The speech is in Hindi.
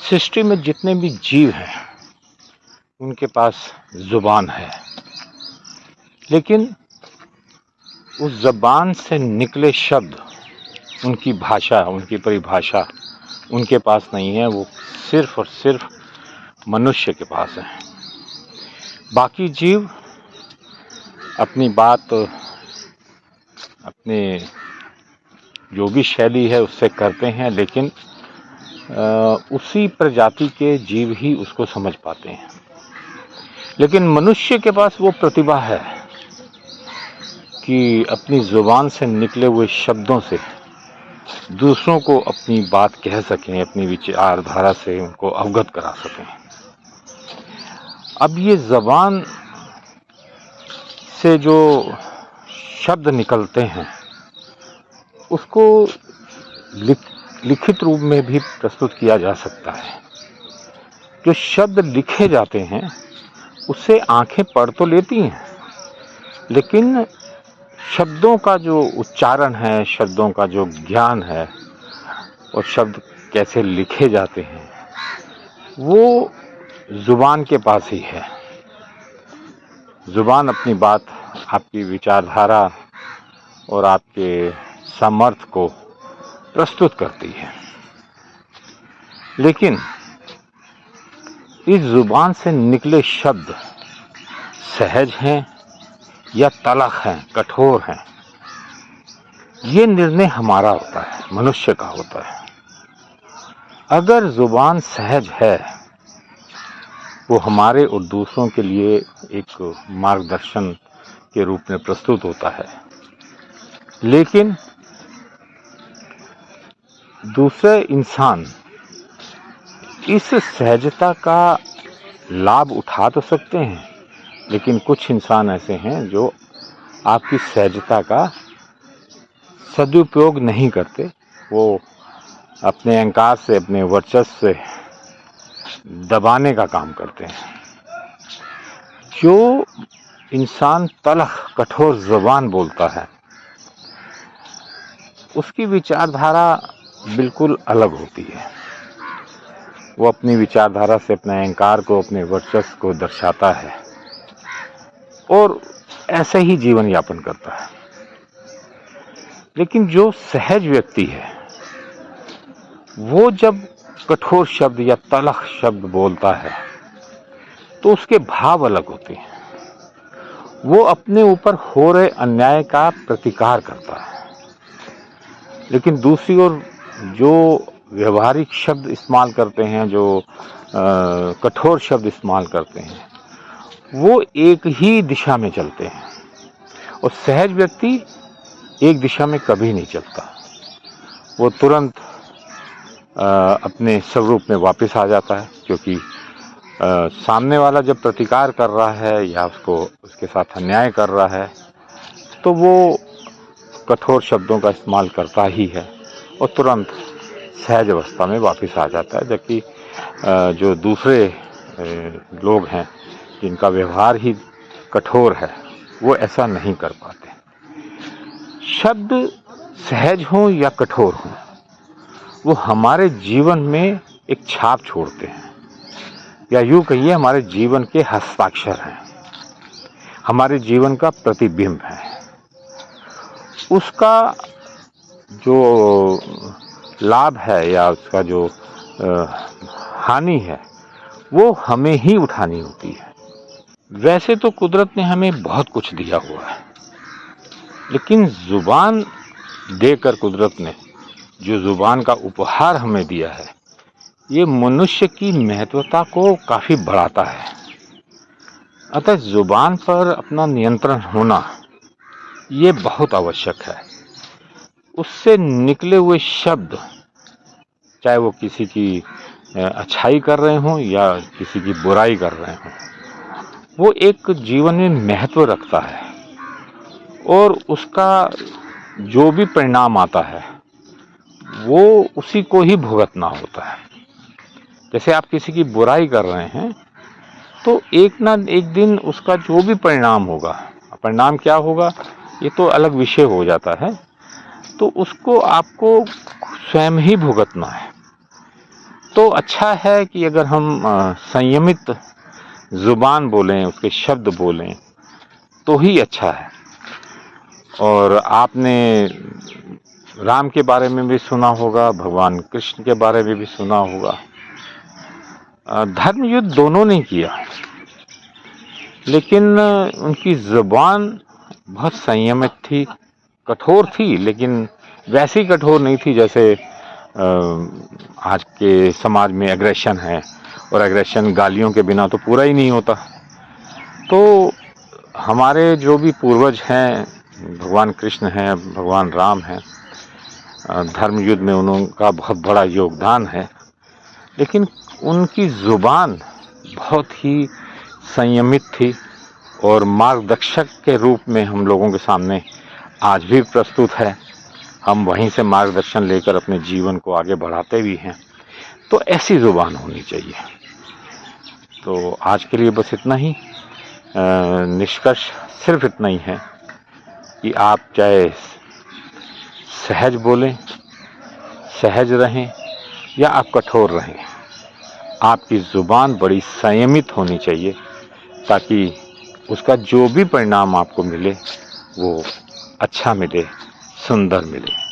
सृष्टि में जितने भी जीव हैं उनके पास जुबान है, लेकिन उस जबान से निकले शब्द, उनकी भाषा, उनकी परिभाषा उनके पास नहीं है। वो सिर्फ और सिर्फ मनुष्य के पास है। बाकी जीव अपनी बात, अपने जो भी शैली है उससे करते हैं, लेकिन उसी प्रजाति के जीव ही उसको समझ पाते हैं। लेकिन मनुष्य के पास वो प्रतिभा है कि अपनी जुबान से निकले हुए शब्दों से दूसरों को अपनी बात कह सकें, अपनी विचारधारा से उनको अवगत करा सकें। अब ये जबान से जो शब्द निकलते हैं उसको लिखित रूप में भी प्रस्तुत किया जा सकता है। जो शब्द लिखे जाते हैं उससे आंखें पढ़ तो लेती हैं, लेकिन शब्दों का जो उच्चारण है, शब्दों का जो ज्ञान है और शब्द कैसे लिखे जाते हैं वो जुबान के पास ही है। जुबान अपनी बात, आपकी विचारधारा और आपके सामर्थ्य को प्रस्तुत करती है, लेकिन इस जुबान से निकले शब्द सहज हैं या तलख हैं, कठोर हैं, ये निर्णय हमारा होता है, मनुष्य का होता है। अगर जुबान सहज है, वो हमारे और दूसरों के लिए एक मार्गदर्शन के रूप में प्रस्तुत होता है, लेकिन दूसरे इंसान इस सहजता का लाभ उठा तो सकते हैं, लेकिन कुछ इंसान ऐसे हैं जो आपकी सहजता का सदुपयोग नहीं करते। वो अपने अहंकार से, अपने वर्चस्व से दबाने का काम करते हैं। जो इंसान तलख, कठोर ज़बान बोलता है उसकी विचारधारा बिल्कुल अलग होती है। वो अपनी विचारधारा से अपने अहंकार को, अपने वर्चस्व को दर्शाता है और ऐसे ही जीवन यापन करता है। लेकिन जो सहज व्यक्ति है वो जब कठोर शब्द या तलख शब्द बोलता है तो उसके भाव अलग होते हैं। वो अपने ऊपर हो रहे अन्याय का प्रतिकार करता है, लेकिन दूसरी ओर जो व्यवहारिक शब्द इस्तेमाल करते हैं, जो कठोर शब्द इस्तेमाल करते हैं, वो एक ही दिशा में चलते हैं और सहज व्यक्ति एक दिशा में कभी नहीं चलता। वो तुरंत अपने स्वरूप में वापस आ जाता है, क्योंकि सामने वाला जब प्रतिकार कर रहा है या उसके साथ अन्याय कर रहा है तो वो कठोर शब्दों का इस्तेमाल करता ही है और तुरंत सहज अवस्था में वापस आ जाता है। जबकि जो दूसरे लोग हैं जिनका व्यवहार ही कठोर है वो ऐसा नहीं कर पाते। शब्द सहज हों या कठोर हों, वो हमारे जीवन में एक छाप छोड़ते हैं, या यूँ कहिए हमारे जीवन के हस्ताक्षर हैं, हमारे जीवन का प्रतिबिंब है। उसका जो लाभ है या उसका जो हानि है वो हमें ही उठानी होती है। वैसे तो कुदरत ने हमें बहुत कुछ दिया हुआ है, लेकिन जुबान देकर कुदरत ने जो जुबान का उपहार हमें दिया है ये मनुष्य की महत्वता को काफ़ी बढ़ाता है। अतः जुबान पर अपना नियंत्रण होना ये बहुत आवश्यक है। उससे निकले हुए शब्द, चाहे वो किसी की अच्छाई कर रहे हों या किसी की बुराई कर रहे हों, वो एक जीवन में महत्व रखता है और उसका जो भी परिणाम आता है वो उसी को ही भुगतना होता है। जैसे आप किसी की बुराई कर रहे हैं तो एक ना एक दिन उसका जो भी परिणाम होगा, परिणाम क्या होगा ये तो अलग विषय हो जाता है, तो उसको आपको स्वयं ही भुगतना है। तो अच्छा है कि अगर हम संयमित जुबान बोलें, उसके शब्द बोलें तो ही अच्छा है। और आपने राम के बारे में भी सुना होगा, भगवान कृष्ण के बारे में भी सुना होगा। धर्म युद्ध दोनों ने किया, लेकिन उनकी जुबान बहुत संयमित थी, कठोर थी, लेकिन वैसी कठोर नहीं थी जैसे आज के समाज में एग्रेशन है, और एग्रेशन गालियों के बिना तो पूरा ही नहीं होता। तो हमारे जो भी पूर्वज हैं, भगवान कृष्ण हैं, भगवान राम हैं, धर्म युद्ध में उनका बहुत बड़ा योगदान है, लेकिन उनकी जुबान बहुत ही संयमित थी और मार्गदर्शक के रूप में हम लोगों के सामने आज भी प्रस्तुत है। हम वहीं से मार्गदर्शन लेकर अपने जीवन को आगे बढ़ाते भी हैं। तो ऐसी जुबान होनी चाहिए। तो आज के लिए बस इतना ही। निष्कर्ष सिर्फ इतना ही है कि आप चाहे सहज बोलें, सहज रहें या आप कठोर रहें, आपकी जुबान बड़ी संयमित होनी चाहिए, ताकि उसका जो भी परिणाम आपको मिले वो अच्छा मिले, सुंदर मिले।